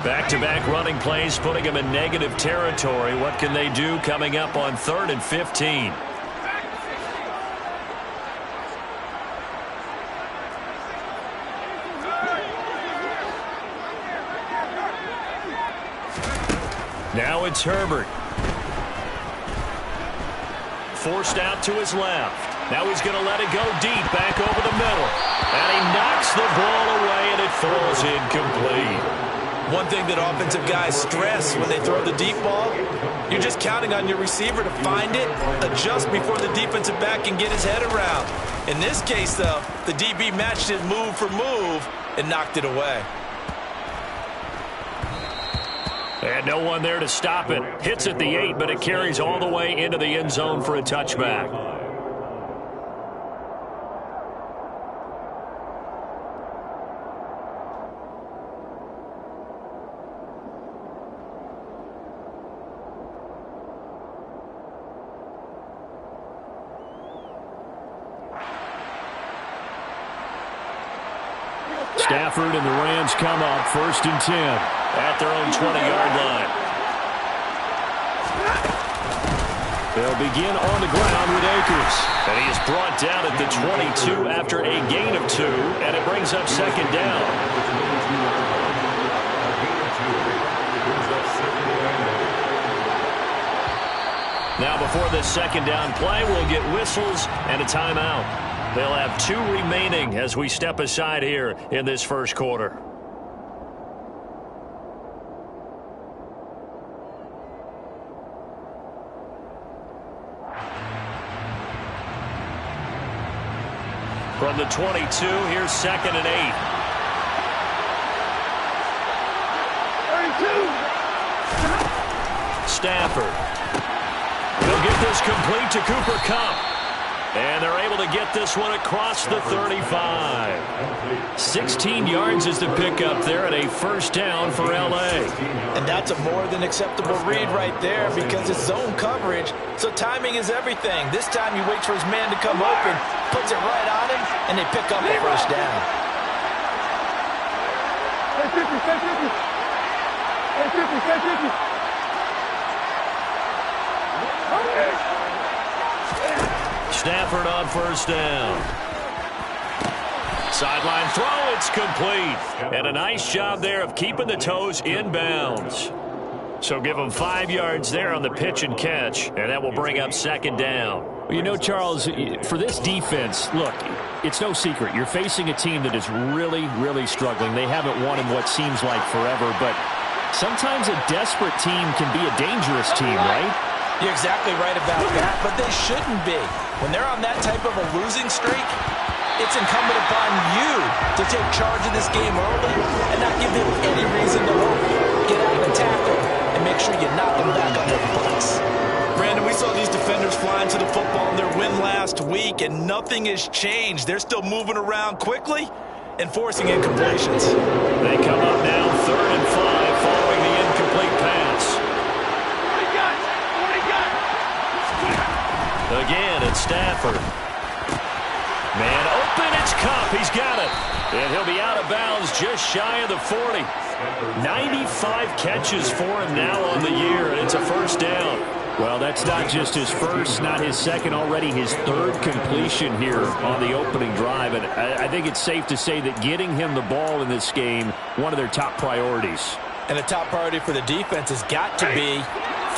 Back-to-back running plays putting them in negative territory. What can they do coming up on 3rd and 15? Now it's Herbert. Forced out to his left. Now he's going to let it go deep, back over the middle. And he knocks the ball away, and it falls incomplete. One thing that offensive guys stress when they throw the deep ball, you're just counting on your receiver to find it, adjust before the defensive back can get his head around. In this case, though, the DB matched it move for move and knocked it away. And no one there to stop it. Hits at the 8, but it carries all the way into the end zone for a touchback. Stafford and the Rams come up 1st and 10 at their own 20-yard line. They'll begin on the ground with Akers. And he is brought down at the 22 after a gain of 2, and it brings up 2nd down. Now before this 2nd down play, we'll get whistles and a timeout. They'll have 2 remaining as we step aside here in this first quarter. From the 22, here's 2nd and 8. 32. Stafford. They'll get this complete to Cooper Kupp. And they're able to get this one across the 35. 16 yards is the pickup there and a 1st down for L.A. And that's a more than acceptable read right there because it's zone coverage, so timing is everything. This time he waits for his man to come open, puts it right on him, and they pick up a 1st down. Stafford on 1st down. Sideline throw, it's complete. And a nice job there of keeping the toes in bounds. So give them 5 yards there on the pitch and catch, and that will bring up 2nd down. Well, you know, Charles, for this defense, look, it's no secret. You're facing a team that is really, really struggling. They haven't won in what seems like forever, but sometimes a desperate team can be a dangerous team, right? You're exactly right about that, but they shouldn't be. When they're on that type of a losing streak, it's incumbent upon you to take charge of this game early and not give them any reason to hope. Get out of the tackle and make sure you knock them back on their butts. Brandon, we saw these defenders flying to the football in their win last week, and nothing has changed. They're still moving around quickly and forcing incompletions. They come up now 3rd and 5 following the incomplete pass. Again, it's Stafford. Man open, it's Kupp. He's got it. And he'll be out of bounds just shy of the 40. 95 catches for him now on the year, and it's a 1st down. Well, that's not just his first, not his second, already his 3rd completion here on the opening drive. And I think it's safe to say that getting him the ball in this game, one of their top priorities. And a top priority for the defense has got to be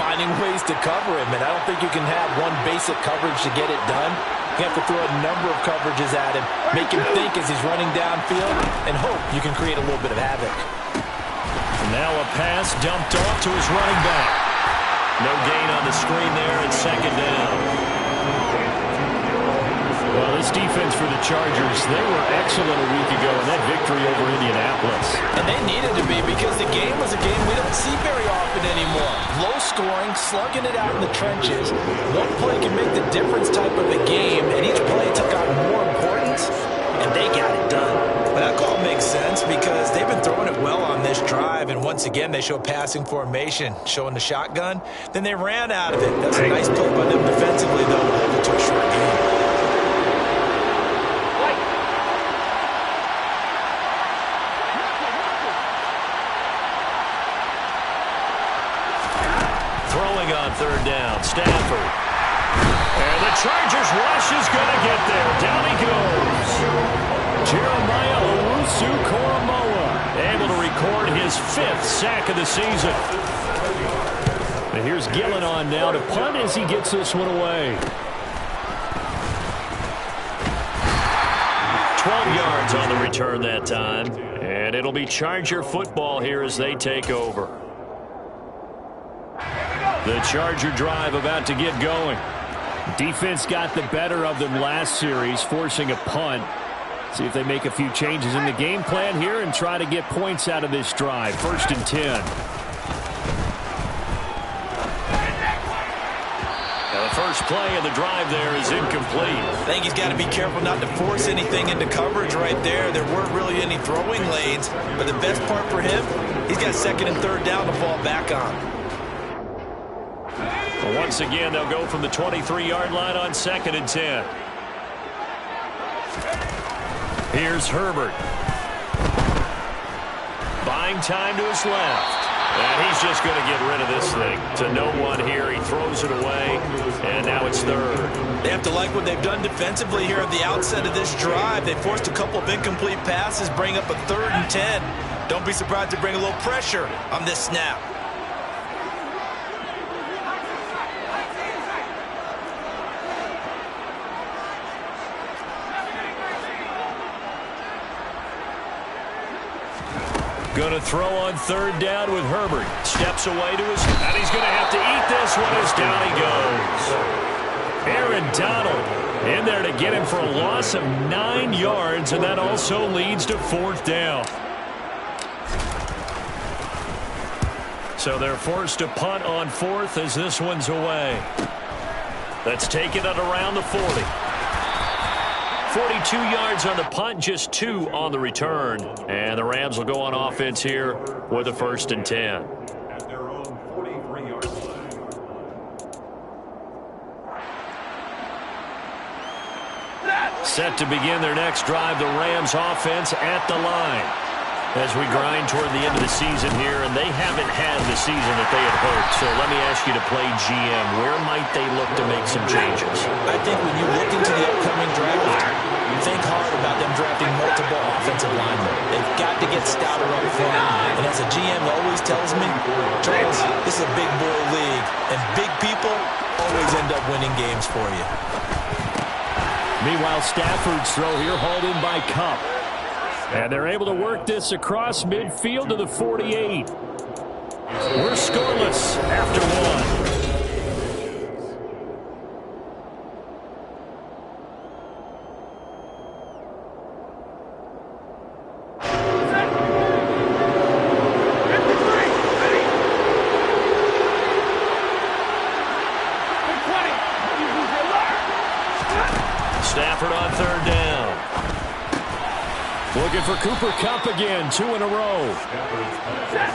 finding ways to cover him. And I don't think you can have one basic coverage to get it done. You have to throw a number of coverages at him, make him think as he's running downfield, and hope you can create a little bit of havoc. Now a pass dumped off to his running back. No gain on the screen there, and 2nd down. Well, this defense for the Chargers, they were excellent a week ago in that victory over Indianapolis. And they needed to be because the game was a game we don't see very often anymore. Low scoring, slugging it out in the trenches. One play can make the difference type of a game, and each play took on more importance, and they got it done. But that call makes sense because they've been throwing it well on this drive, and once again they show passing formation, showing the shotgun. Then they ran out of it. That's a nice play by them defensively, though, to hold it to a short game. Throwing on third down, Stafford. And the Chargers rush is going to get there. Down he goes. Jeremiah Owusu-Koramoah able to record his 5th sack of the season. And here's Gillen on now to punt as he gets this one away. 12 yards on the return that time. And it'll be Charger football here as they take over. The Charger drive about to get going. Defense got the better of them last series, forcing a punt. See if they make a few changes in the game plan here and try to get points out of this drive. 1st and 10. Now the first play of the drive there is incomplete. I think he's got to be careful not to force anything into coverage right there. There weren't really any throwing lanes, but the best part for him, he's got 2nd and 3rd down to fall back on. Well, once again, they'll go from the 23-yard line on 2nd and 10. Here's Herbert. Buying time to his left. And he's just going to get rid of this thing. To no one here. He throws it away. And now it's 3rd. They have to like what they've done defensively here at the outset of this drive. They forced a couple of incomplete passes, bring up a 3rd and 10. Don't be surprised to bring a little pressure on this snap. Going to throw on 3rd down with Herbert. Steps away to his... And he's going to have to eat this one as down he goes. Aaron Donald in there to get him for a loss of 9 yards, and that also leads to 4th down. So they're forced to punt on 4th as this one's away. That's taken at around the 40. 42 yards on the punt, just 2 on the return. And the Rams will go on offense here with a 1st and 10. At their own 43-yard line. Set to begin their next drive, the Rams offense at the line. As we grind toward the end of the season here, and they haven't had the season that they had hoped. So let me ask you to play GM. Where might they look to make some changes? I think when you look into the upcoming draft, think hard about them drafting multiple offensive linemen. They've got to get stouter up front. And as a GM always tells me, Charles, this is a big boy league, and big people always end up winning games for you. Meanwhile, Stafford's throw here hauled in by Kupp. And they're able to work this across midfield to the 48. We're scoreless after 1. Stafford on 3rd down. Looking for Cooper Kupp again, 2 in a row.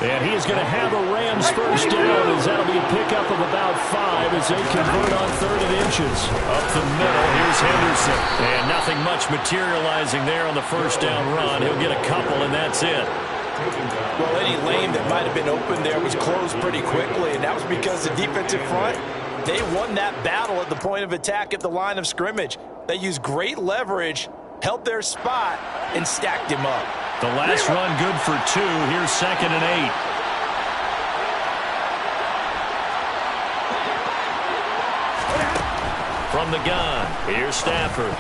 And he is going to have a Rams 1st down as that'll be a pickup of about 5 as they convert on 3rd and inches. Up the middle, here's Henderson. And nothing much materializing there on the 1st down run. He'll get a couple, and that's it. Well, any lane that might have been open there was closed pretty quickly, and that was because the defensive front, they won that battle at the point of attack at the line of scrimmage. They used great leverage, held their spot, and stacked him up. The last run good for 2. Here's 2nd and 8. From the gun, here's Stafford.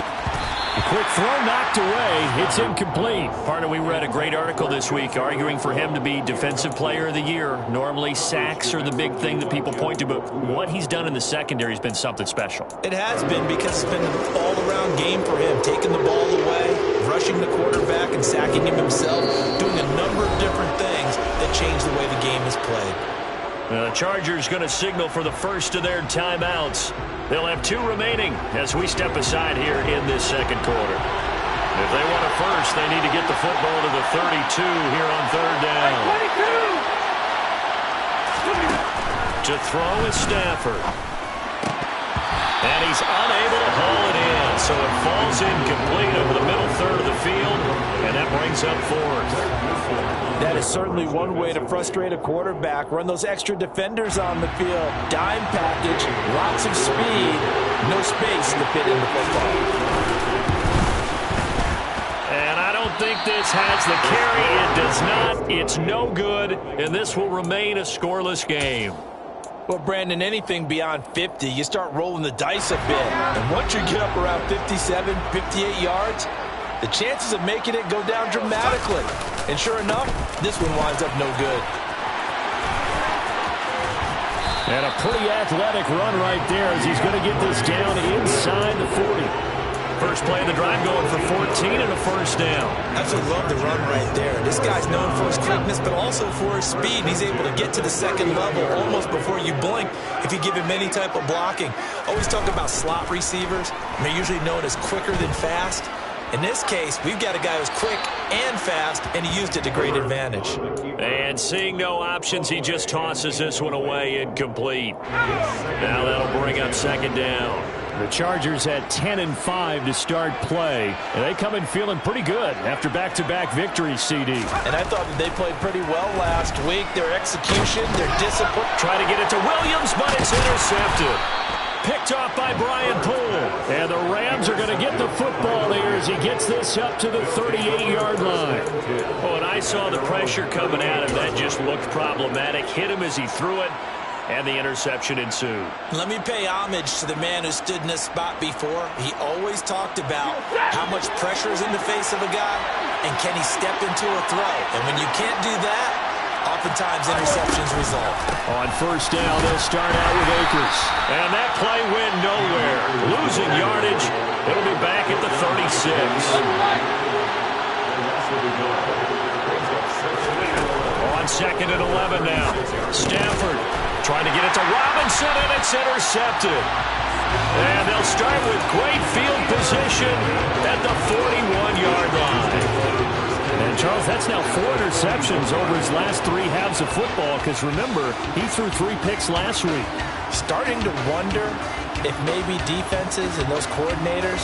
A quick throw knocked away. It's incomplete. Partner, we read a great article this week arguing for him to be Defensive Player of the Year. Normally, sacks are the big thing that people point to, but what he's done in the secondary has been something special. It has been, because it's been an all-around game for him, taking the ball away, rushing the quarterback, and sacking him himself, doing a number of different things that change the way the game is played. The Chargers going to signal for the first of their timeouts. They'll have 2 remaining as we step aside here in this second quarter. If they want a first, they need to get the football to the 32 here on 3rd down. 22. To throw is Stafford. And he's unable to haul it in. So it falls incomplete over the middle third of the field, and that brings up fourth. That is certainly one way to frustrate a quarterback. Run those extra defenders on the field. Dime package, lots of speed, no space to fit in the football. And I don't think this has the carry. It does not. It's no good, and this will remain a scoreless game. Well, Brandon, anything beyond 50, you start rolling the dice a bit. And once you get up around 57, 58 yards, the chances of making it go down dramatically. And sure enough, this one winds up no good. And a pretty athletic run right there as he's going to get this down inside the 40. First play of the drive going for 14 and a first down. Absolutely love the run right there. This guy's known for his quickness, but also for his speed. He's able to get to the second level almost before you blink if you give him any type of blocking. Always talk about slot receivers, and they're usually known as quicker than fast. In this case, we've got a guy who's quick and fast, and he used it to great advantage. And seeing no options, he just tosses this one away incomplete. Now that'll bring up second down. The Chargers had 10 and 5 to start play, and they come in feeling pretty good after back-to-back victories, CD. And I thought that they played pretty well last week. Their execution, their discipline. Try to get it to Williams, but it's intercepted. Picked off by Brian Poole. And the Rams are going to get the football here as he gets this up to the 38-yard line. Oh, and I saw the pressure coming at him. That just looked problematic. Hit him as he threw it, and the interception ensued. Let me pay homage to the man who stood in this spot before. He always talked about how much pressure is in the face of a guy, and can he step into a throw. And when you can't do that, oftentimes interceptions result. On first down, they'll start out with Akers. And that play went nowhere. Losing yardage. It'll be back at the 36. On second and 11 now. Stafford trying to get it to Robinson, and it's intercepted. And they'll start with great field position at the 41-yard line. And, Charles, that's now 4 interceptions over his last 3 halves of football because, remember, he threw 3 picks last week. Starting to wonder if maybe defenses and those coordinators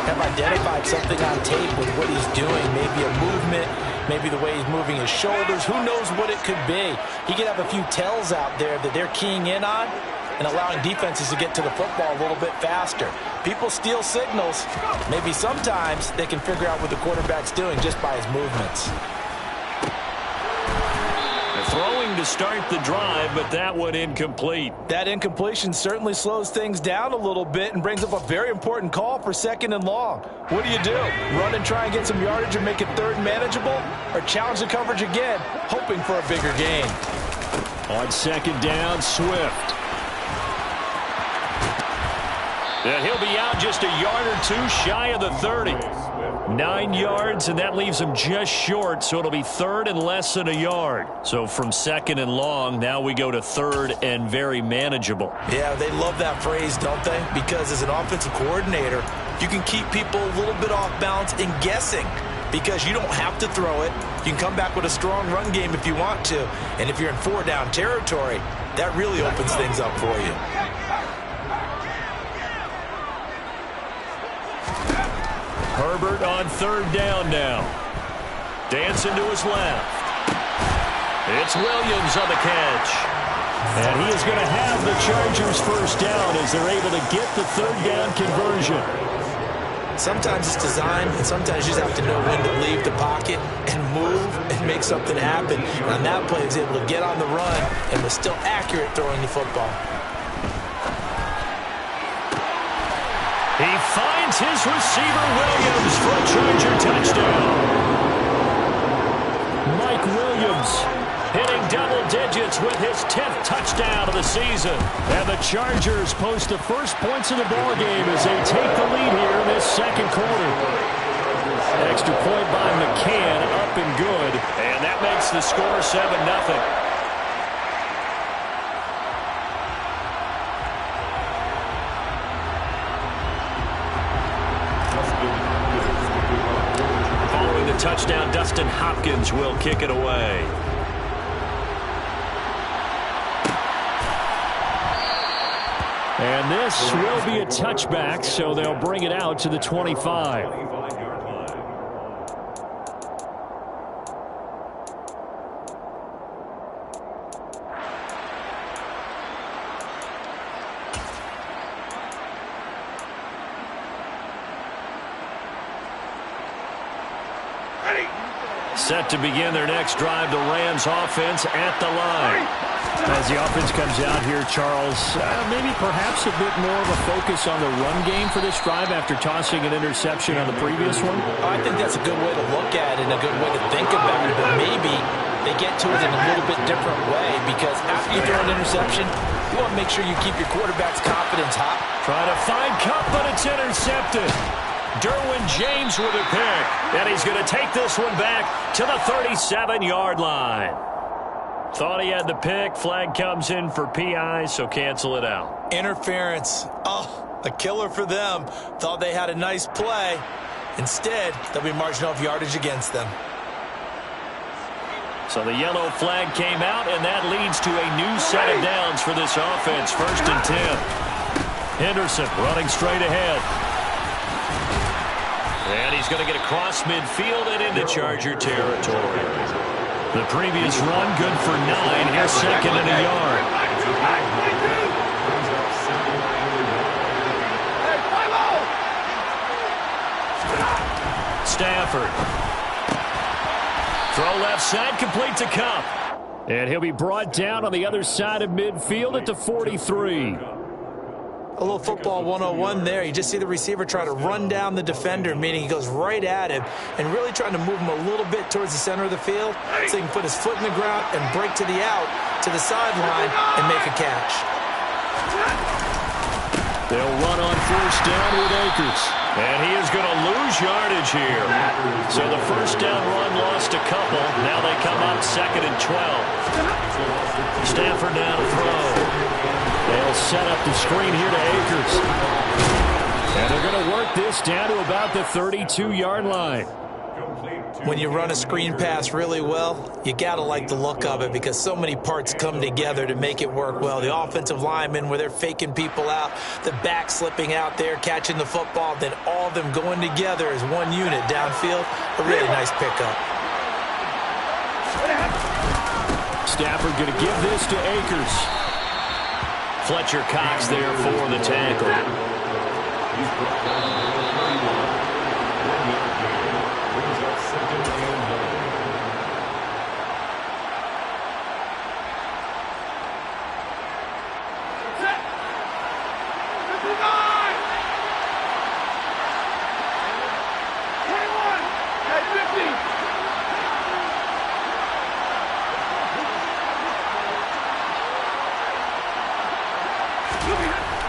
have identified something on tape with what he's doing, maybe a movement, maybe the way he's moving his shoulders. Who knows what it could be? He could have a few tells out there that they're keying in on and allowing defenses to get to the football a little bit faster. People steal signals. Maybe sometimes they can figure out what the quarterback's doing just by his movements. Throwing to start the drive, but that one incomplete. That incompletion certainly slows things down a little bit and brings up a very important call for second and long. What do? Run and try and get some yardage and make it third manageable? Or challenge the coverage again, hoping for a bigger gain? On second down, Swift. And he'll be out just a yard or two shy of the 30. 9 yards, and that leaves him just short, so it'll be third and less than a yard. So from second and long, now we go to third and very manageable. Yeah, they love that phrase, don't they? Because as an offensive coordinator, you can keep people a little bit off balance and guessing because you don't have to throw it. You can come back with a strong run game if you want to. And if you're in 4-down territory, that really opens things up for you. Herbert on third down now. Dancing to his left. It's Williams on the catch. And he is going to have the Chargers first down as they're able to get the third down conversion. Sometimes it's design, and sometimes you just have to know when to leave the pocket and move and make something happen. And on that play, he was able to get on the run and was still accurate throwing the football. He finds his receiver, Williams, for a Charger touchdown. Mike Williams hitting double digits with his 10th touchdown of the season. And the Chargers post the first points of the ballgame as they take the lead here in this second quarter. Extra point by McCann, up and good. And that makes the score 7-0. Touchdown, Dustin Hopkins will kick it away. And this will be a touchback, so they'll bring it out to the 25. Set to begin their next drive, the Rams offense at the line. As the offense comes out here, Charles, maybe perhaps a bit more of a focus on the run game for this drive after tossing an interception on the previous one? I think that's a good way to look at it and a good way to think about it, but maybe they get to it in a little bit different way because after you throw an interception, you want to make sure you keep your quarterback's confidence high. Trying to find Cup, but it's intercepted. Derwin James with a pick, and he's going to take this one back to the 37-yard line. Thought he had the pick. Flag comes in for PI, so cancel it out. Interference. Oh, a killer for them. Thought they had a nice play. Instead, there'll be margin of yardage against them. So the yellow flag came out, and that leads to a new set of downs for this offense. 1st and 10. Henderson running straight ahead. And he's going to get across midfield and into Charger territory. The previous run, good for 9. Here's 2nd and a yard. Stafford. Throw left side, complete to Cup. And he'll be brought down on the other side of midfield at the 43. A little football 101 there. You just see the receiver try to run down the defender, meaning he goes right at him and really trying to move him a little bit towards the center of the field so he can put his foot in the ground and break to the out, to the sideline, and make a catch. They'll run on 1st down with Akers. And he is going to lose yardage here. So the 1st down run lost a couple. Now they come up 2nd and 12. Stafford now to throw. They'll set up the screen here to Akers. And they're going to work this down to about the 32-yard line. When you run a screen pass really well, you got to like the look of it because so many parts come together to make it work well. The offensive linemen where they're faking people out, the back slipping out there, catching the football, then all of them going together as one unit downfield. A really nice pickup. Stafford going to give this to Akers. Fletcher Cox there for the tackle.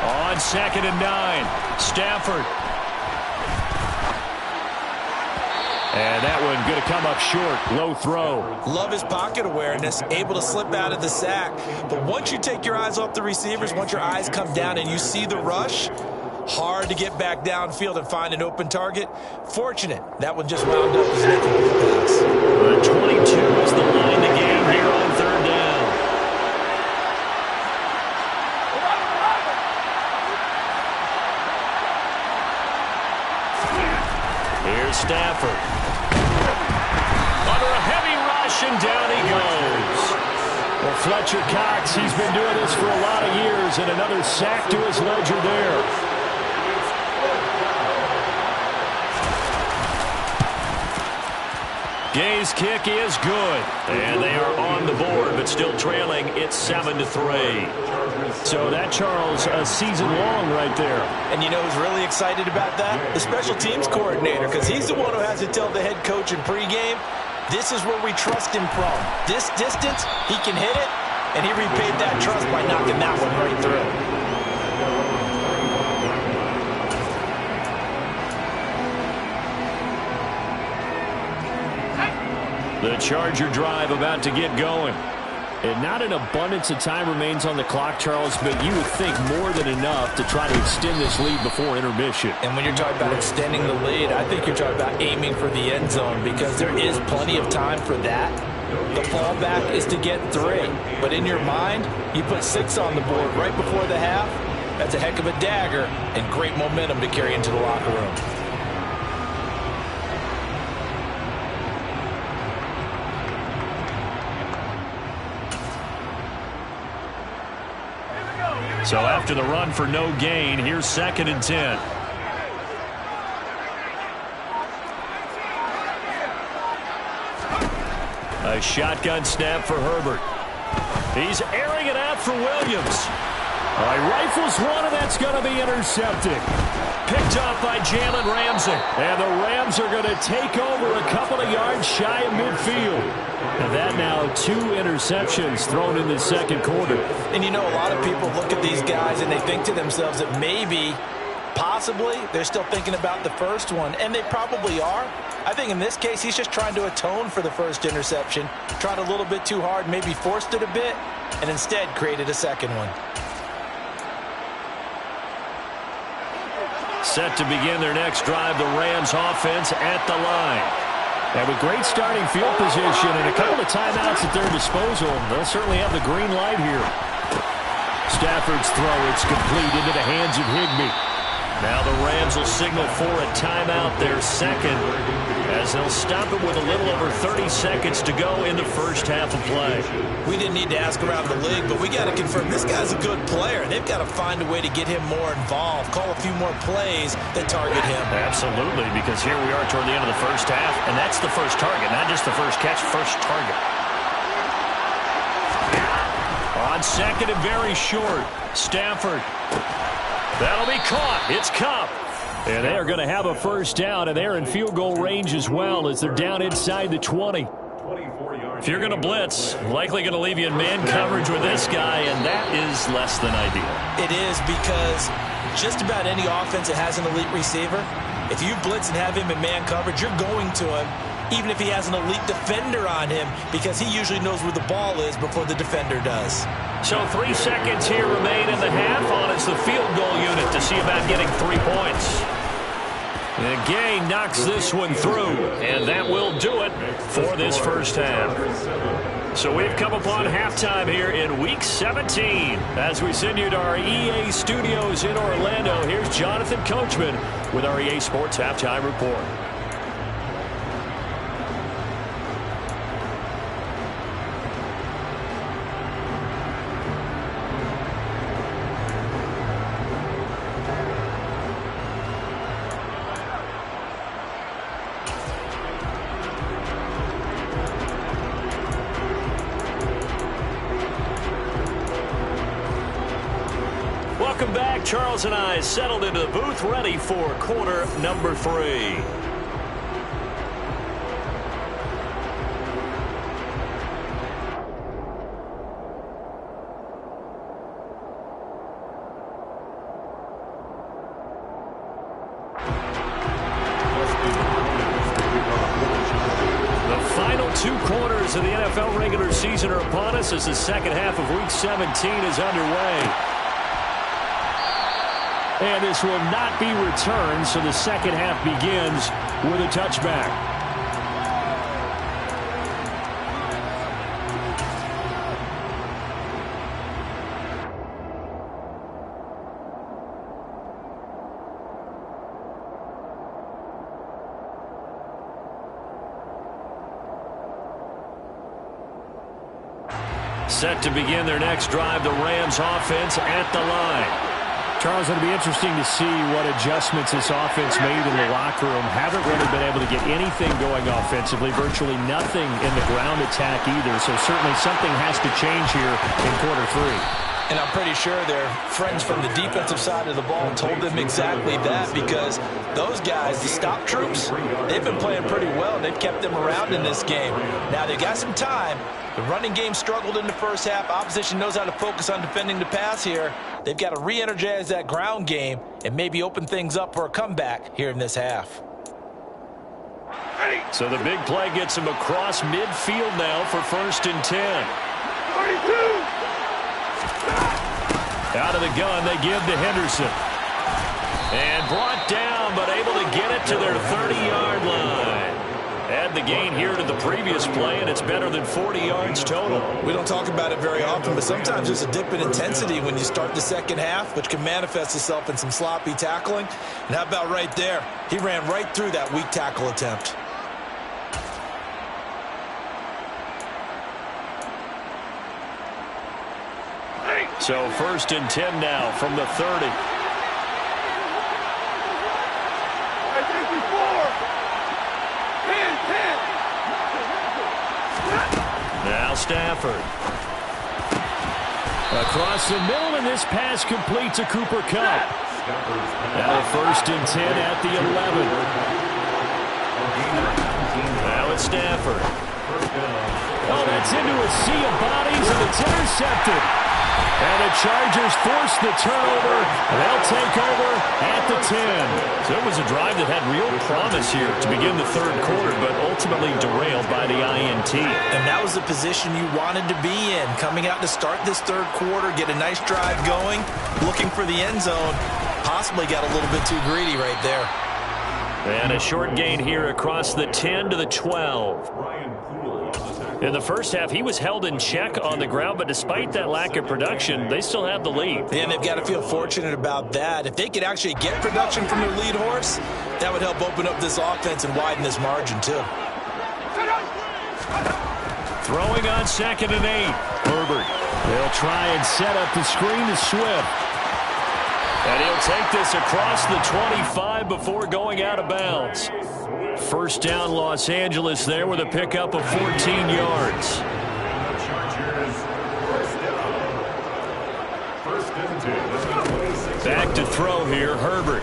On 2nd and 9, Stafford. And that one going to come up short. Low throw. Love his pocket awareness, able to slip out of the sack. But once you take your eyes off the receivers, once your eyes come down and you see the rush, hard to get back downfield and find an open target. Fortunate, that one just wound up as an incomplete pass. The 22 is the line to game here on 3rd down. Here's Stafford. Under a heavy rush, and down he goes. Well, Fletcher Cox, he's been doing this for a lot of years, and another sack to his ledger there. Gay's kick is good, and they are on the board, but still trailing. It's 7-3. So that, Charles, a season long right there. And you know who's really excited about that? The special teams coordinator, because he's the one who has to tell the head coach in pregame, this is where we trust him from. This distance, he can hit it, and he repaid that trust by knocking that one right through. The Charger drive about to get going. And not an abundance of time remains on the clock, Charles, but you would think more than enough to try to extend this lead before intermission. And when you're talking about extending the lead, I think you're talking about aiming for the end zone because there is plenty of time for that. The fallback is to get 3. But in your mind, you put 6 on the board right before the half. That's a heck of a dagger and great momentum to carry into the locker room. So after the run for no gain, here's 2nd and 10. A shotgun snap for Herbert. He's airing it out for Williams. All right, rifles one, and that's going to be intercepted. Picked off by Jalen Ramsey. And the Rams are going to take over a couple of yards shy of midfield. And that now 2 interceptions thrown in the 2nd quarter. And you know, a lot of people look at these guys and they think to themselves that maybe, possibly, they're still thinking about the first one. And they probably are. I think in this case, he's just trying to atone for the first interception. Tried a little bit too hard, maybe forced it a bit, and instead created a second one. Set to begin their next drive, the Rams offense at the line. And with great starting field position and a couple of timeouts at their disposal, they'll certainly have the green light here. Stafford's throw, it's complete into the hands of Higbee. Now the Rams will signal for a timeout, their second, as they'll stop it with a little over 30 seconds to go in the first half of play. We didn't need to ask around the league, but we got to confirm this guy's a good player. They've got to find a way to get him more involved, call a few more plays that target him. Absolutely, because here we are toward the end of the first half, and that's the first target, not just the first catch, first target. On second and very short, Stafford. That'll be caught. It's Kupp. And they are going to have a first down, and they're in field goal range as well as they're down inside the 20. If you're going to blitz, likely going to leave you in man coverage with this guy, and that is less than ideal. It is, because just about any offense that has an elite receiver, if you blitz and have him in man coverage, you're going to him, even if he has an elite defender on him, because he usually knows where the ball is before the defender does. So 3 seconds here remain in the half on it's the field goal unit to see about getting 3 points. And Gay knocks this one through, and that will do it for this first half. So we've come upon halftime here in Week 17. As we send you to our EA studios in Orlando, here's Jonathan Coachman with our EA Sports Halftime Report. Welcome back. Charles and I settled into the booth, ready for quarter number 3. The final 2 quarters of the NFL regular season are upon us as the second half of Week 17 is underway. And this will not be returned, so the second half begins with a touchback. Set to begin their next drive, the Rams offense at the line. Charles, it'll be interesting to see what adjustments this offense made in the locker room. Haven't really been able to get anything going offensively, virtually nothing in the ground attack either. So certainly something has to change here in quarter 3. And I'm pretty sure their friends from the defensive side of the ball told them exactly that, because those guys, the stop troops, they've been playing pretty well. They've kept them around in this game. Now they've got some time. The running game struggled in the first half. Opposition knows how to focus on defending the pass here. They've got to re-energize that ground game and maybe open things up for a comeback here in this half. So the big play gets him across midfield now for 1st and 10. 32! Out of the gun, they give to Henderson. And brought down, but able to get it to their 30-yard line. Add the gain here to the previous play, and it's better than 40 yards total. We don't talk about it very often, but sometimes there's a dip in intensity when you start the second half, which can manifest itself in some sloppy tackling. And how about right there? He ran right through that weak tackle attempt. So 1st and 10 now from the 30. Now Stafford. Across the middle, and this pass complete to Cooper Kupp. Now 1st and 10 at the 11. Now it's Stafford. Oh, that's into a sea of bodies, and it's intercepted. And the Chargers force the turnover. They'll take over at the 10. So it was a drive that had real promise here to begin the 3rd quarter, but ultimately derailed by the INT. And that was the position you wanted to be in. Coming out to start this 3rd quarter, get a nice drive going, looking for the end zone. Possibly got a little bit too greedy right there. And a short gain here across the 10 to the 12. In the first half, he was held in check on the ground, but despite that lack of production, they still have the lead. And they've got to feel fortunate about that. If they could actually get production from their lead horse, that would help open up this offense and widen this margin too. Throwing on 2nd and 8. Herbert. They'll try and set up the screen to Swift. And he'll take this across the 25 before going out of bounds. 1st down Los Angeles there with a pickup of 14 yards. Back to throw here, Herbert.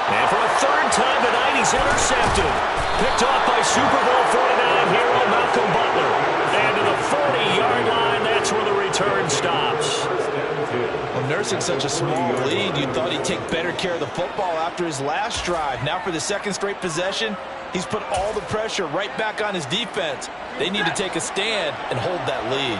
And for a 3rd time tonight, he's intercepted. Picked off by Super Bowl 49 hero Malcolm Butler. And to the 40-yard line, that's where the return stops. Well, nursing such a small lead, you thought he'd take better care of the football after his last drive. Now for the 2nd straight possession, he's put all the pressure right back on his defense. They need to take a stand and hold that lead.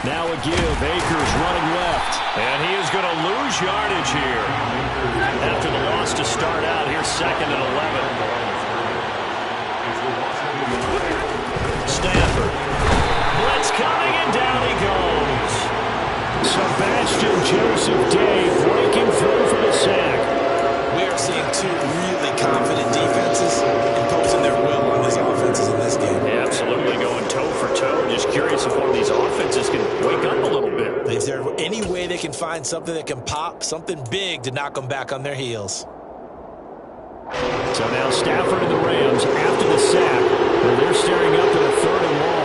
Now a give. Akers running left. And he is going to lose yardage here. After the loss to start out, here's 2nd and 11. Stafford. Blitz coming, and down he goes. Sebastian Joseph Day breaking through for the sack. We are seeing 2 really confident defenses imposing their will on these offenses in this game. Yeah, absolutely going toe for toe. Just curious if one of these offenses can wake up a little bit. Is there any way they can find something that can pop, something big to knock them back on their heels? So now Stafford and the Rams after the sack. Well, they're staring up at a 3rd and long.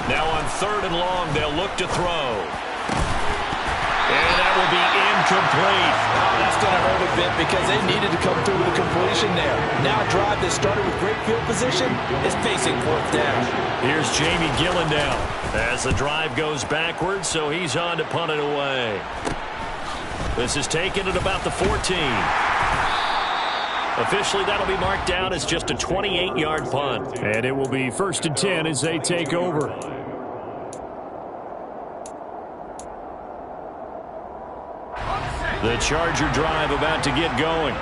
Now on 3rd and long, they'll look to throw. And that will be incomplete. That's going to hurt a bit because they needed to come through with a completion there. Now a drive that started with great field position is facing 4th down. Here's Jamie Gillen as the drive goes backwards, so he's on to punt it away. This is taken at about the 14. Officially, that'll be marked down as just a 28-yard punt. And it will be 1st and 10 as they take over. The Charger drive about to get going.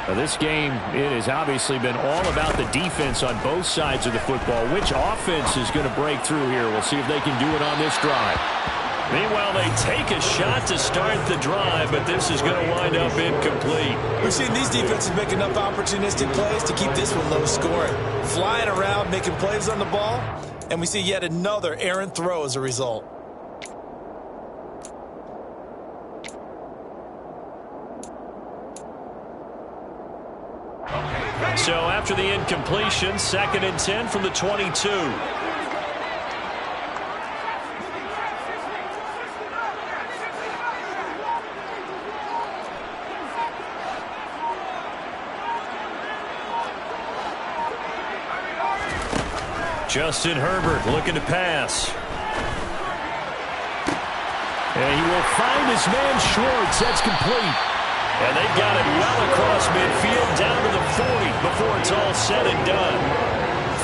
Now this game, it has obviously been all about the defense on both sides of the football. Which offense is going to break through here? We'll see if they can do it on this drive. Meanwhile, they take a shot to start the drive, but this is going to wind up incomplete. We've seen these defenses make enough opportunistic plays to keep this one low scoring. Flying around, making plays on the ball, and we see yet another errant throw as a result. So after the incompletion, 2nd and 10 from the 22. Justin Herbert looking to pass. And he will find his man Schwartz. That's complete. And they've got it well across midfield down to the 40 before it's all said and done.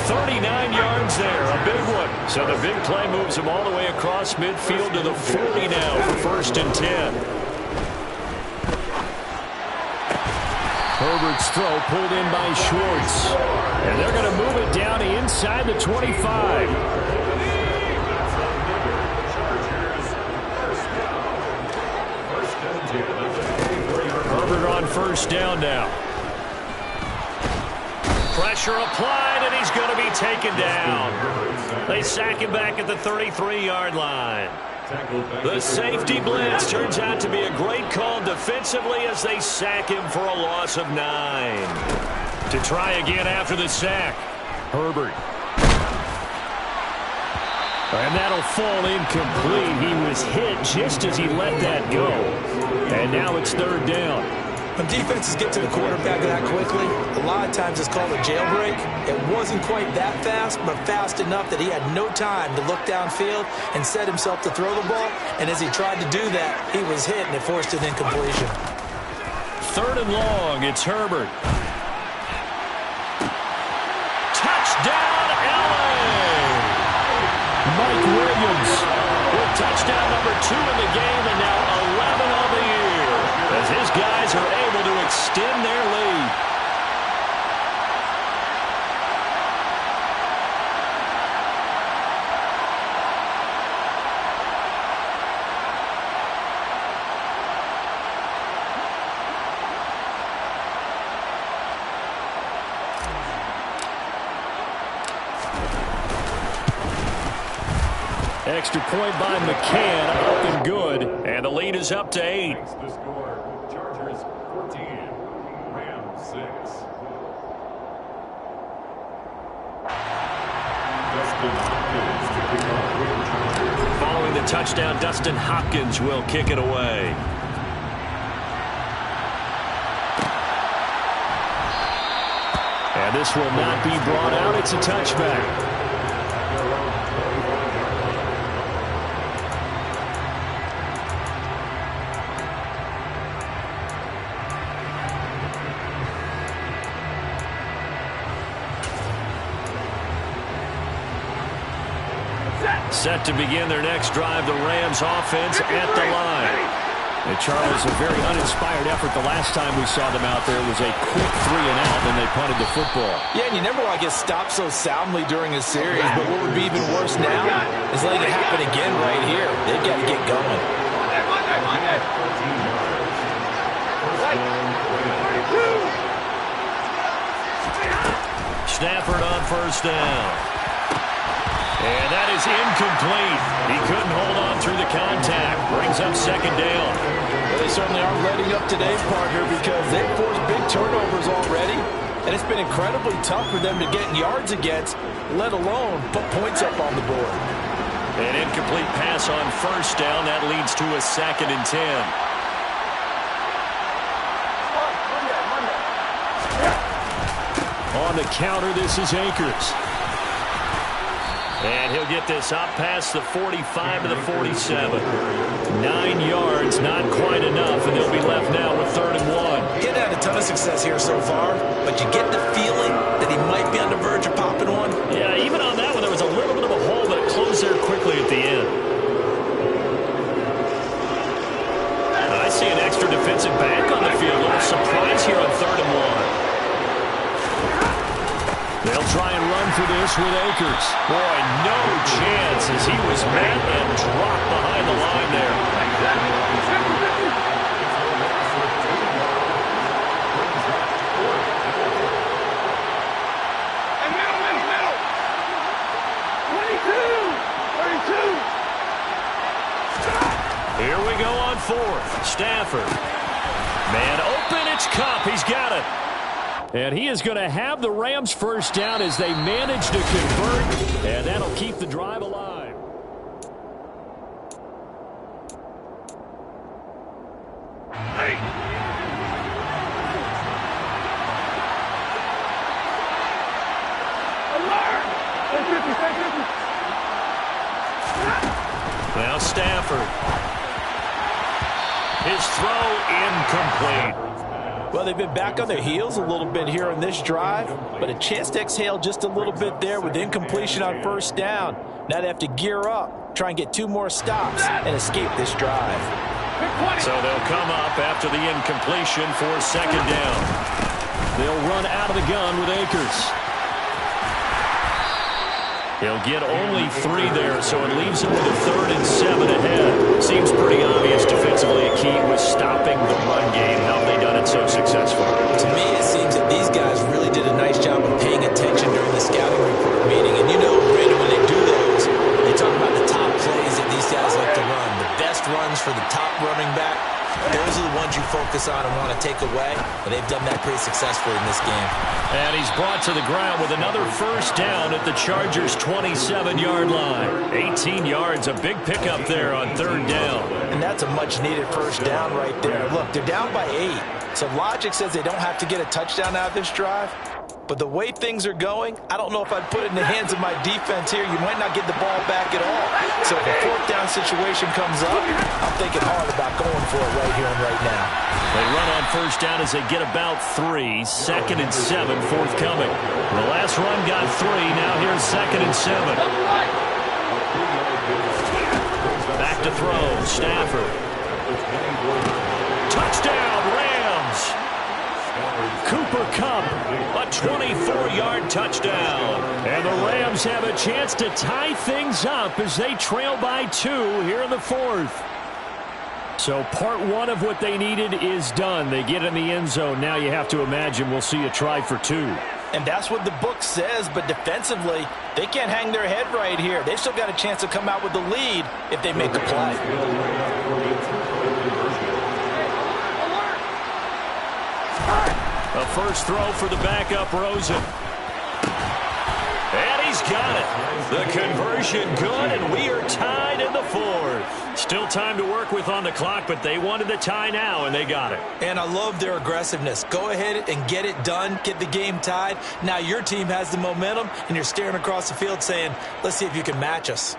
39 yards there, a big one. So the big play moves him all the way across midfield to the 40 now for 1st and 10. Herbert's throw pulled in by Schwartz. And they're going to move it down to inside the 25. Herbert on 1st down now. Pressure applied, and he's going to be taken down. They sack him back at the 33-yard line. The safety blitz turns out to be a great call defensively as they sack him for a loss of 9. To try again after the sack. Herbert. And that'll fall incomplete. He was hit just as he let that go. And now it's 3rd down. When defenses get to the quarterback that quickly, a lot of times it's called a jailbreak. It wasn't quite that fast, but fast enough that he had no time to look downfield and set himself to throw the ball. And as he tried to do that, he was hit, and it forced an incompletion. 3rd and long, it's Herbert. Touchdown, LA! Mike Williams with touchdown number 2 in the game, and now 11 on the year, as his guys are able to extend their lead. Extra point by McCann, up and good. And the lead is up to 8. The score, Chargers 14, Rams 6. Following the touchdown, Dustin Hopkins will kick it away. And this will not be brought out. It's a touchback. Set to begin their next drive, the Rams offense at the line. And Charles, a very uninspired effort the last time we saw them out there. It was a quick 3-and-out, and they punted the football. Yeah, and you never want to get stopped so soundly during a series, but what would be even worse now is letting it happen again right here. They've got to get going. Stafford on 1st down. And that is incomplete. He couldn't hold on through the contact. Brings up 2nd down. Well, they certainly aren't letting up today, partner, because they've forced big turnovers already. And it's been incredibly tough for them to get yards against, let alone put points up on the board. An incomplete pass on 1st down. That leads to a 2nd and 10. On the counter, this is Akers. And he'll get this up past the 45 to the 47. 9 yards, not quite enough, and they'll be left now with 3rd and 1. He hasn't had a ton of success here so far, but you get the feeling that he might be on the verge of popping one. Yeah, even on that one, there was a little bit of a hole, but it closed there quickly at the end. I see an extra defensive back on the field. A little surprise here on 3rd and 1. They'll try and run for this with Akers. Boy, no chance as he was met and dropped behind the line there. And middle. 22, 32. Here we go on 4th. Stafford. Man open, it's Kupp. He's got it. And he is going to have the Rams 1st down as they manage to convert, and that'll keep the drive alive. Hey. Alert! Now Stafford. His throw incomplete. Well, they've been back on their heels a little bit here on this drive, but a chance to exhale just a little bit there with incompletion on first down. Now they have to gear up, try and get 2 more stops, and escape this drive. So they'll come up after the incompletion for second down. They'll run out of the gun with Akers. He'll get only 3 there, so it leaves him with a 3rd and 7 ahead. Seems pretty obvious defensively a key was stopping the run game. How have they done it so successful? To me, it seems that these guys really did a nice job of paying attention during the scouting report meeting. And you know, Brandon, when they do those, they talk about the top plays that these guys like to run. The best runs for the top running back. Those are the ones you focus on and want to take away, and they've done that pretty successfully in this game. And he's brought to the ground with another first down at the Chargers' 27-yard line. 18 yards, a big pickup there on 3rd down. And that's a much-needed first down right there. Look, they're down by 8, so logic says they don't have to get a touchdown out of this drive. But the way things are going, I don't know if I'd put it in the hands of my defense here. You might not get the ball back at all. So if a 4th down situation comes up, I'm thinking hard about going for it right here and right now. They run on first down as they get about 3. 2nd and 7 forthcoming. The last run got 3. Now here's 2nd and 7. Back to throw. Stafford. Touchdown, Rams. Cooper Kupp, a 24-yard touchdown. And the Rams have a chance to tie things up as they trail by 2 here in the 4th. So part 1 of what they needed is done. They get in the end zone. Now you have to imagine we'll see a try for 2. And that's what the book says, but defensively, they can't hang their head right here. They've still got a chance to come out with the lead if they make a play. A first throw for the backup, Rosen. And he's got it. The conversion good, and we are tied in the 4th. Still time to work with on the clock, but they wanted the tie now, and they got it. And I love their aggressiveness. Go ahead and get it done. Get the game tied. Now your team has the momentum, and you're staring across the field saying, let's see if you can match us.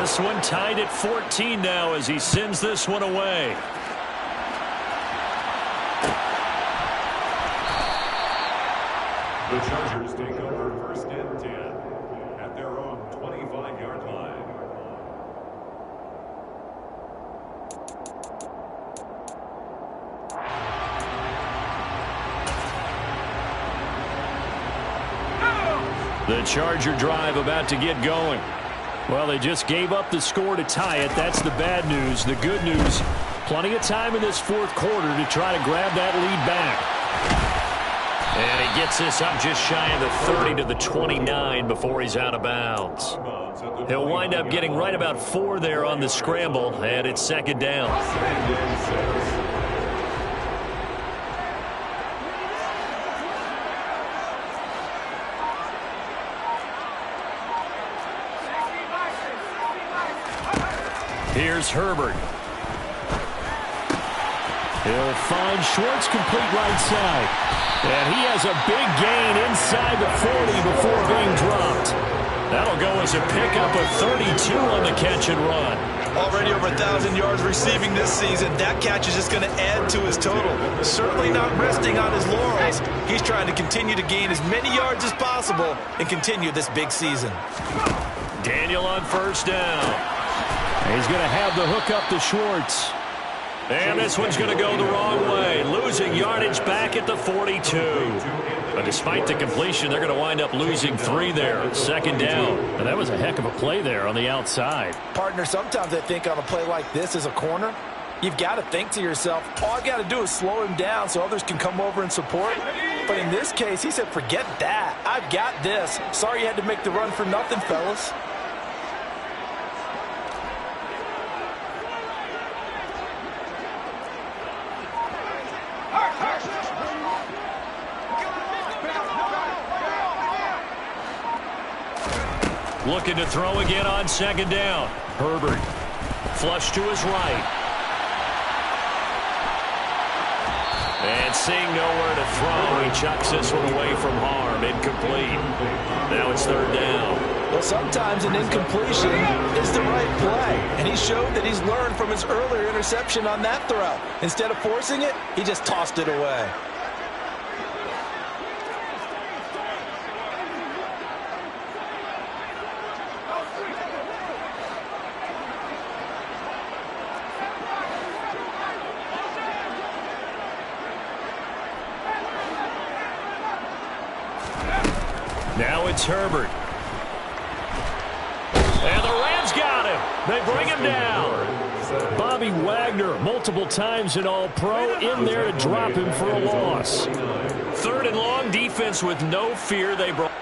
This one tied at 14 now as he sends this one away. The Chargers take over 1st and 10 at their own 25-yard line. The Charger drive about to get going. Well, they just gave up the score to tie it. That's the bad news. The good news, plenty of time in this 4th quarter to try to grab that lead back. And he gets this up just shy of the 30 to the 29 before he's out of bounds. He'll wind up getting right about 4 there on the scramble, and it's 2nd down. Here's Herbert. He'll find Schwartz complete right side. And he has a big gain inside the 40 before being dropped. That'll go as a pickup of 32 on the catch and run. Already over 1,000 yards receiving this season. That catch is just going to add to his total. Certainly not resting on his laurels. He's trying to continue to gain as many yards as possible and continue this big season. Daniel on first down. He's going to have the hook up to Schwartz. And this one's going to go the wrong way. Losing yardage back at the 42. But despite the completion, they're going to wind up losing 3 there. 2nd down. And that was a heck of a play there on the outside. Partner, sometimes I think on a play like this as a corner, you've got to think to yourself, all I got to do is slow him down so others can come over and support. But in this case, he said, forget that. I've got this. Sorry you had to make the run for nothing, fellas. Looking to throw again on 2nd down. Herbert. Flush to his right. And seeing nowhere to throw, he chucks this one away from harm. Incomplete. Now it's third down. Well, sometimes an incompletion is the right play. And he showed that he's learned from his earlier interception on that throw. Instead of forcing it, he just tossed it away. Now it's Herbert. And the Rams got him. They bring him down. Bobby Wagner, multiple times an All-Pro, in there to drop him for a loss. Third and long, defense with no fear. They brought.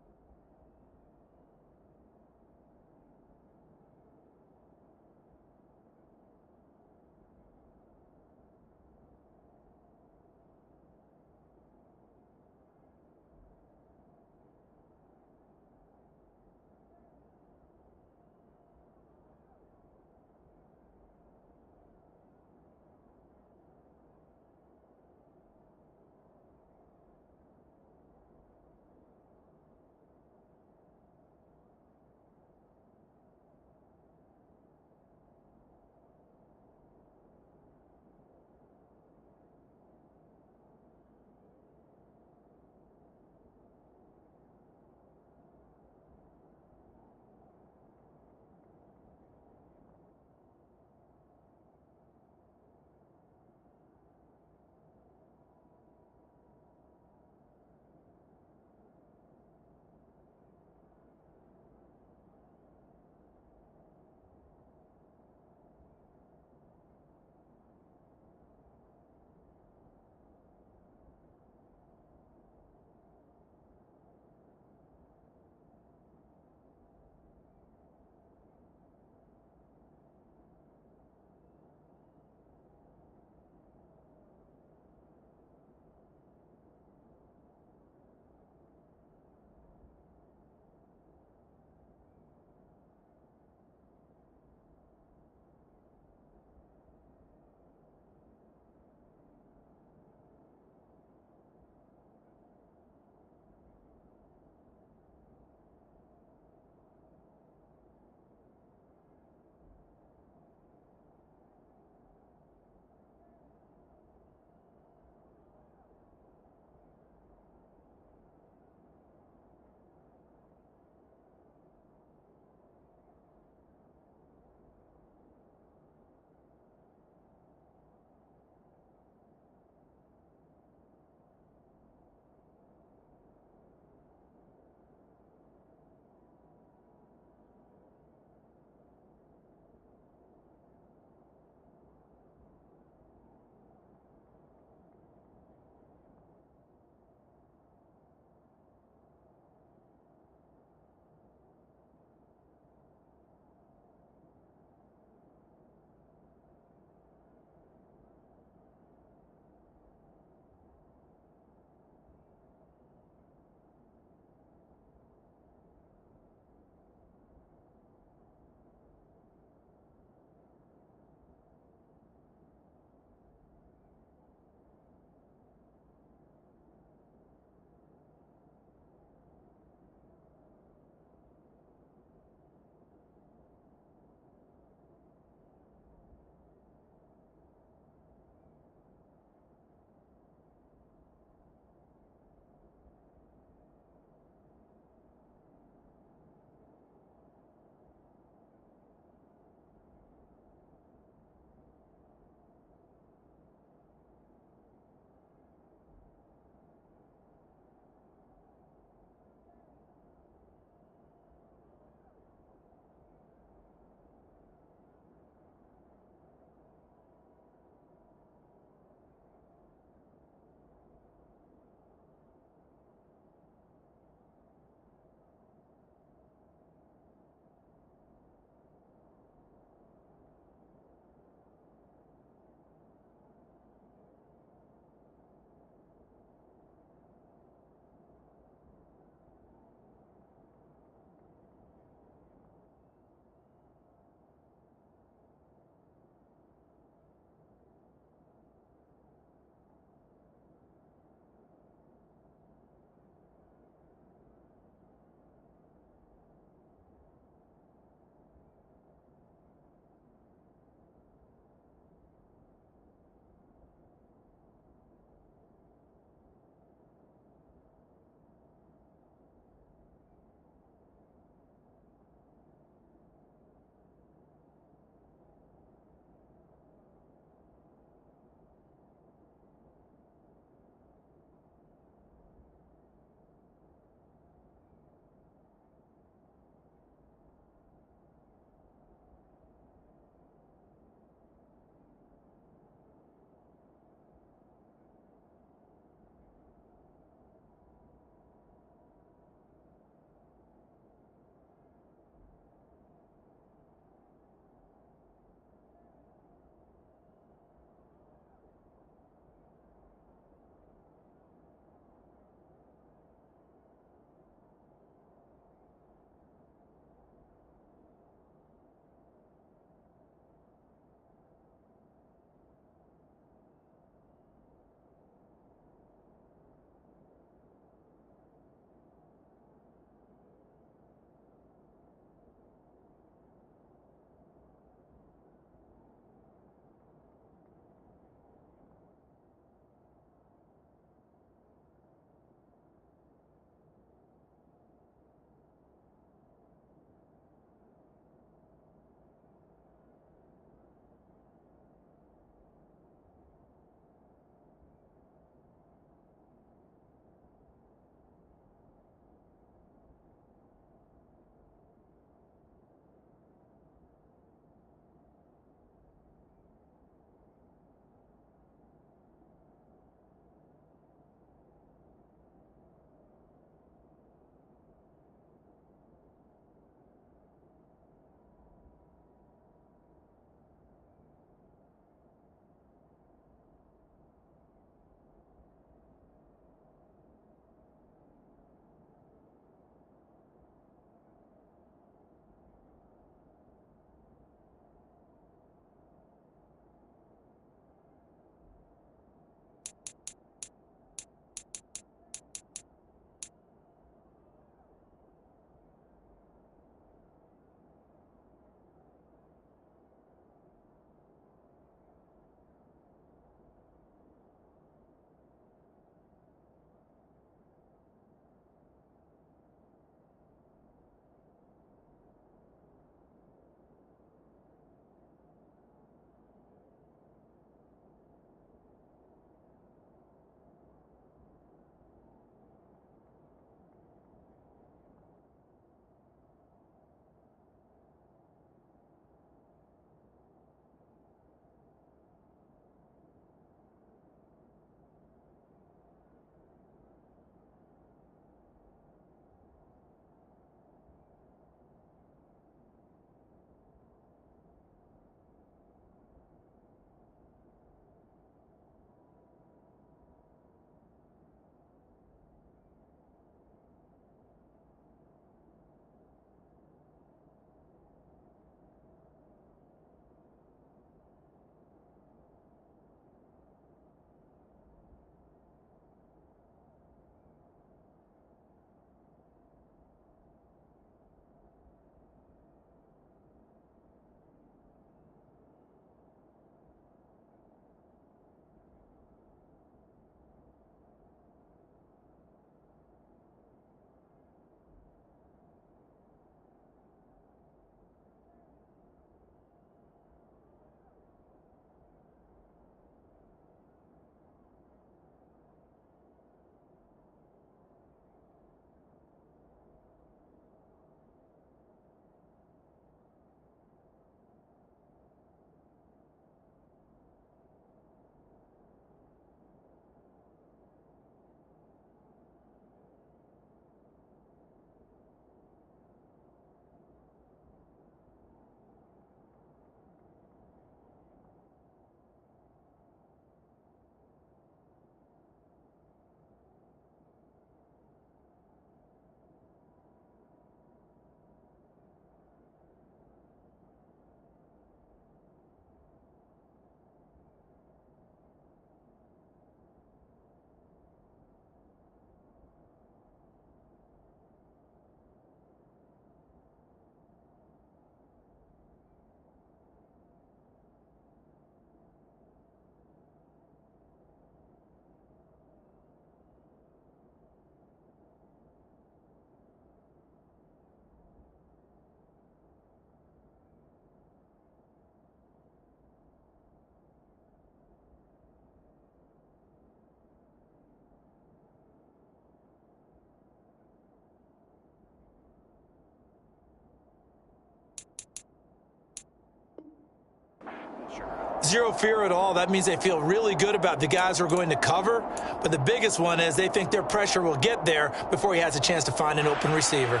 Zero fear at all. That means they feel really good about the guys who are going to cover. But the biggest one is they think their pressure will get there before he has a chance to find an open receiver.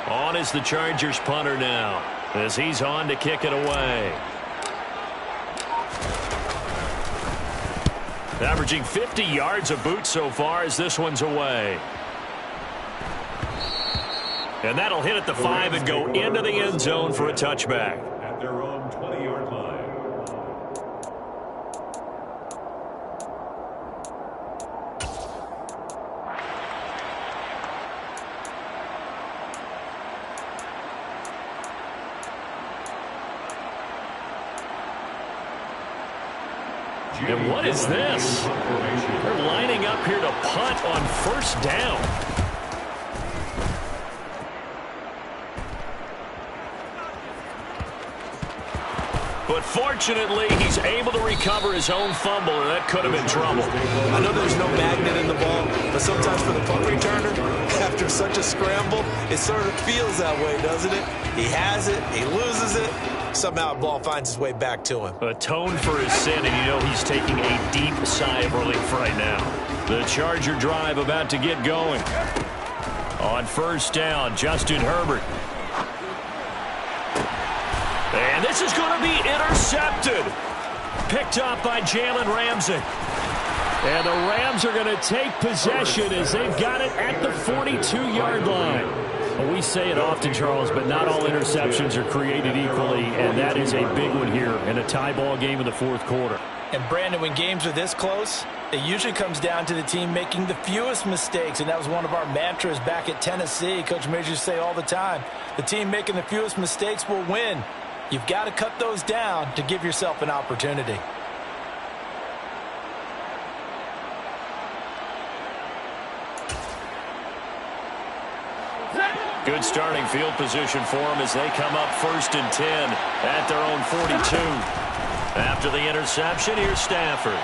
On is the Chargers punter now, as he's on to kick it away. Averaging 50 yards a boot so far as this one's away. And that'll hit at the 5 and go into the end zone for a touchback. At their own 20-yard line. And what is this? They're lining up here to punt on first down. But fortunately, he's able to recover his own fumble, and that could have been trouble. I know there's no magnet in the ball, but sometimes for the punt returner, after such a scramble, it sort of feels that way, doesn't it? He has it, he loses it, somehow the ball finds its way back to him. Atoned for his sin, and you know he's taking a deep sigh of relief right now. The Charger drive about to get going. On first down, Justin Herbert. And this is going to be intercepted. Picked up by Jalen Ramsey. And the Rams are going to take possession as they've got it at the 42-yard line. Well, we say it often, Charles, but not all interceptions are created equally, and that is a big one here in a tie ball game in the fourth quarter. And, Brandon, when games are this close, it usually comes down to the team making the fewest mistakes, and that was one of our mantras back at Tennessee. Coach Majors used to say all the time, the team making the fewest mistakes will win. You've got to cut those down to give yourself an opportunity. Good starting field position for them as they come up 1st and 10 at their own 42. After the interception, here's Stafford.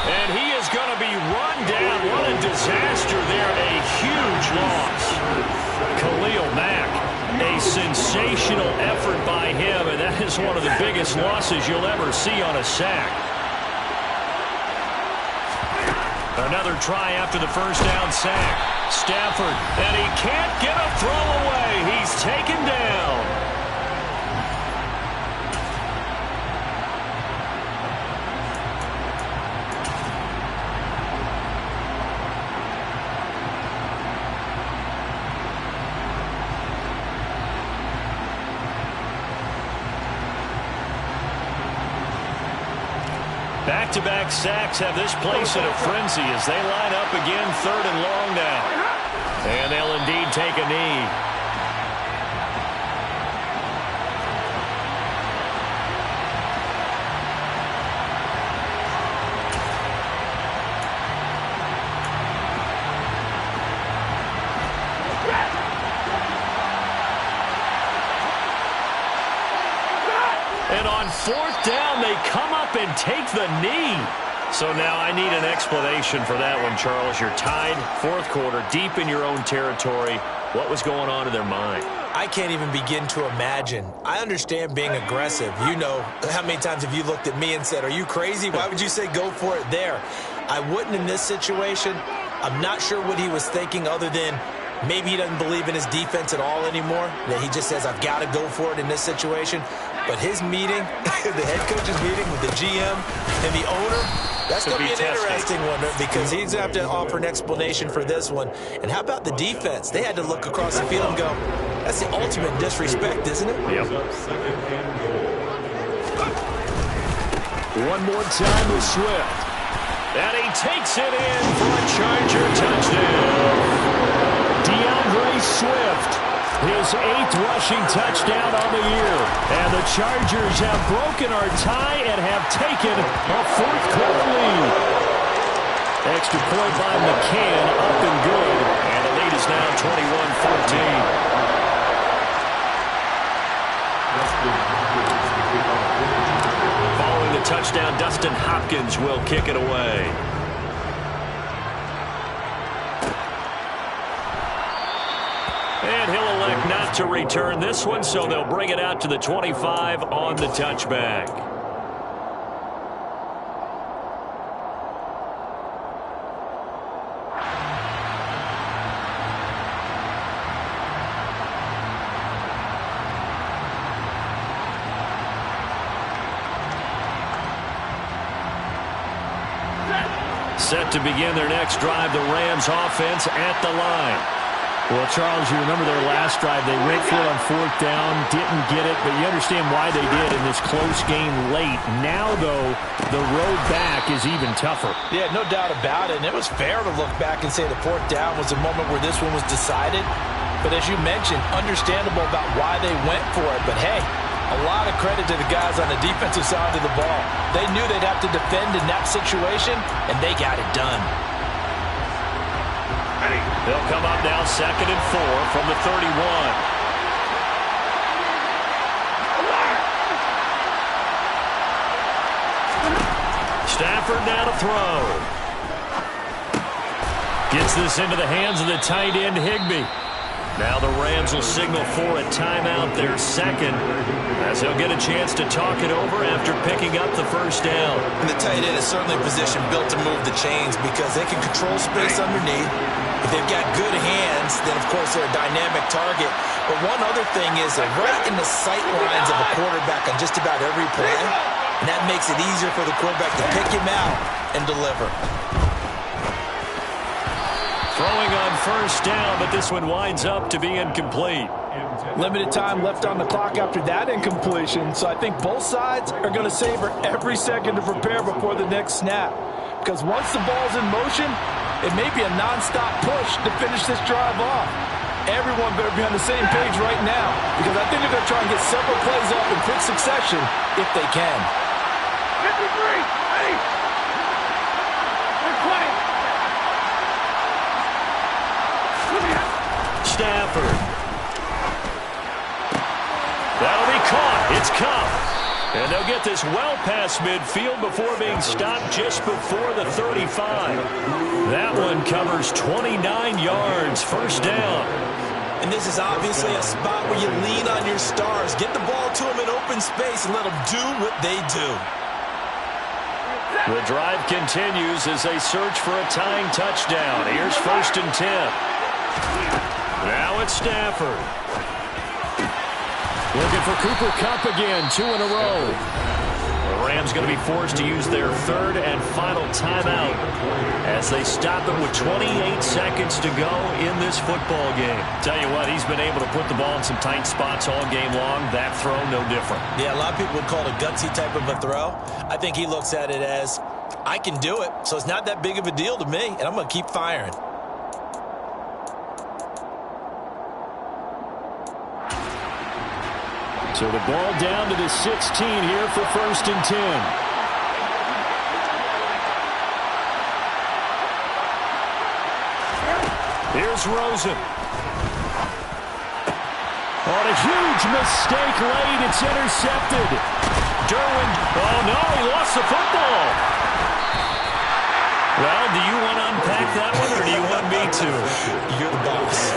And he is going to be run down. What a disaster there. A huge loss. Khalil Mack, a sensational effort by him, and that is one of the biggest losses you'll ever see on a sack. Another try after the first down sack. Stafford, and he can't get a throw away. He's taken down. Back-to-back sacks have this place in a frenzy as they line up again 3rd and long now. And they'll indeed take a knee. And on 4th down, they come up and take the knee. So now I need an explanation for that one, Charles. You're tied, 4th quarter, deep in your own territory. What was going on in their mind? I can't even begin to imagine. I understand being aggressive. You know, how many times have you looked at me and said, are you crazy? Why would you say go for it there? I wouldn't in this situation. I'm not sure what he was thinking other than maybe he doesn't believe in his defense at all anymore. That he just says, I've got to go for it in this situation. But his meeting, the head coach's meeting with the GM and the owner, that's going to be an interesting one because he's going to have to offer an explanation for this one. And how about the defense? They had to look across the field and go, that's the ultimate disrespect, isn't it? Yep. One more time with Swift. And he takes it in for a Charger touchdown. DeAndre Swift, his 8th rushing touchdown on the year. And the Chargers have broken our tie and have taken a 4th quarter lead. Extra point by McCann, up and good. And the lead is now 21-14. Following the touchdown, Dustin Hopkins will kick it away. And he'll elect not to return this one, so they'll bring it out to the 25 on the touchback. Set to begin their next drive, the Rams offense at the line. Well, Charles, you remember their last drive. They went for it on 4th down, didn't get it, but you understand why they did in this close game late. Now, though, the road back is even tougher. Yeah, no doubt about it. And it was fair to look back and say the 4th down was a moment where this one was decided. But as you mentioned, understandable about why they went for it. But, hey, a lot of credit to the guys on the defensive side of the ball. They knew they'd have to defend in that situation, and they got it done. They'll come up now 2nd and 4 from the 31. Stafford now to throw. Gets this into the hands of the tight end, Higbee. Now the Rams will signal for a timeout, their second, as they'll get a chance to talk it over after picking up the first down. And the tight end is certainly a position built to move the chains because they can control space underneath. If they've got good hands, then of course they're a dynamic target. But one other thing is they're right in the sight lines of a quarterback on just about every play. And that makes it easier for the quarterback to pick him out and deliver. Throwing on first down, but this one winds up to be incomplete. Limited time left on the clock after that incompletion, so I think both sides are going to savor every second to prepare before the next snap. Because once the ball's in motion, it may be a nonstop push to finish this drive off. Everyone better be on the same page right now, because I think they're going to try and get several plays off in quick succession if they can. 53, ready. Stafford. That'll be caught. It's Cup. And they'll get this well past midfield before being stopped just before the 35. That one covers 29 yards. First down. And this is obviously a spot where you lean on your stars. Get the ball to them in open space and let them do what they do. The drive continues as they search for a tying touchdown. Here's 1st and 10. Now it's Stafford. Looking for Cooper Kupp again, 2 in a row. The Rams going to be forced to use their 3rd and final timeout as they stop it with 28 seconds to go in this football game. Tell you what, he's been able to put the ball in some tight spots all game long. That throw, no different. Yeah, a lot of people would call it a gutsy type of a throw. I think he looks at it as, I can do it, so it's not that big of a deal to me, and I'm going to keep firing. So the ball down to the 16 here for 1st and 10. Here's Rosen. On a huge mistake late, it's intercepted. Derwin, oh no, he lost the football. Well, do you want to unpack that one, or do you want me to? You're the boss.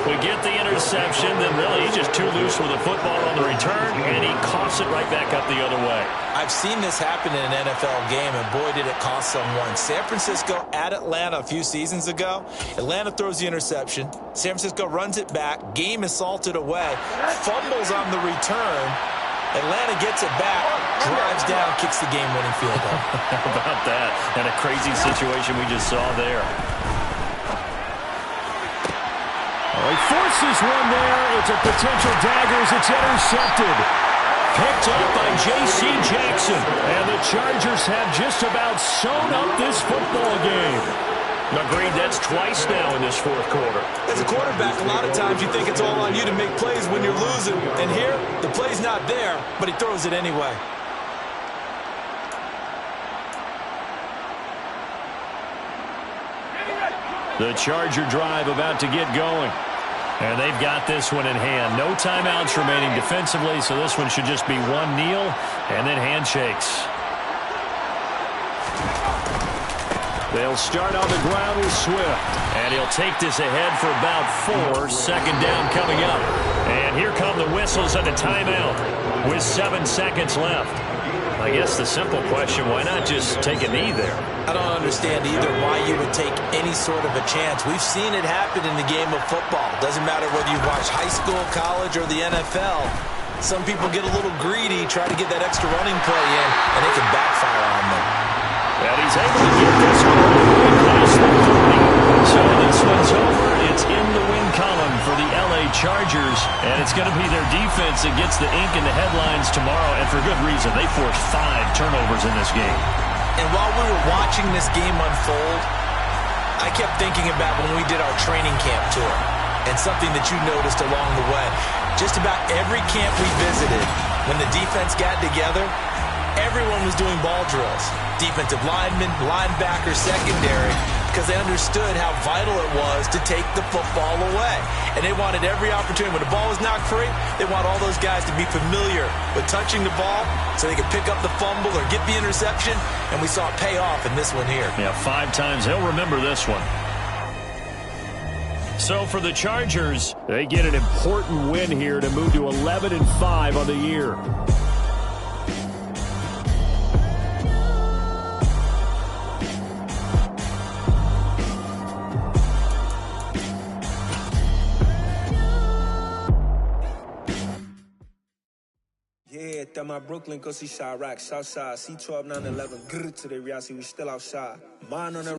We get the interception, then really he's just too loose with the football on the return, and he coughs it right back up the other way. I've seen this happen in an NFL game, and boy, did it cost someone. San Francisco at Atlanta a few seasons ago. Atlanta throws the interception. San Francisco runs it back. Game is salted away. Fumbles on the return. Atlanta gets it back, drives down, kicks the game-winning field goal. How about that? And a crazy situation we just saw there. Oh, he forces one there. It's a potential dagger as it's intercepted. Picked up by J.C. Jackson. And the Chargers have just about sewn up this football game. Agreed, that's twice now in this 4th quarter. As a quarterback, a lot of times you think it's all on you to make plays when you're losing. And here, the play's not there, but he throws it anyway. The Charger drive about to get going. And they've got this one in hand. No timeouts remaining defensively, so this one should just be one kneel and then handshakes. They'll start on the ground with Swift. And he'll take this ahead for about 4. 2nd down coming up. And from the whistles and a timeout with 7 seconds left. I guess the simple question, why not just take a knee there? I don't understand either why you would take any sort of a chance. We've seen it happen in the game of football. Doesn't matter whether you watch high school, college, or the NFL. Some people get a little greedy, try to get that extra running play in, and it can backfire on them. And he's able to get this one all the way past the 30. So this one's over. It's in the win column for the LA Chargers, and it's going to be their defense that gets the ink in the headlines tomorrow, and for good reason. They forced 5 turnovers in this game. And while we were watching this game unfold, I kept thinking about when we did our training camp tour and something that you noticed along the way. Just about every camp we visited, when the defense got together, everyone was doing ball drills. Defensive linemen, linebackers, secondary, because they understood how vital it was to take the football away. And they wanted every opportunity. When the ball was knocked free, they want all those guys to be familiar with touching the ball so they could pick up the fumble or get the interception. And we saw it pay off in this one here. Yeah, 5 times. He'll remember this one. So for the Chargers, they get an important win here to move to 11-5 on the year. Yeah, that my Brooklyn, go see Chirac, Southside, C12, 911, grr to the reality, we still outside. Mine on the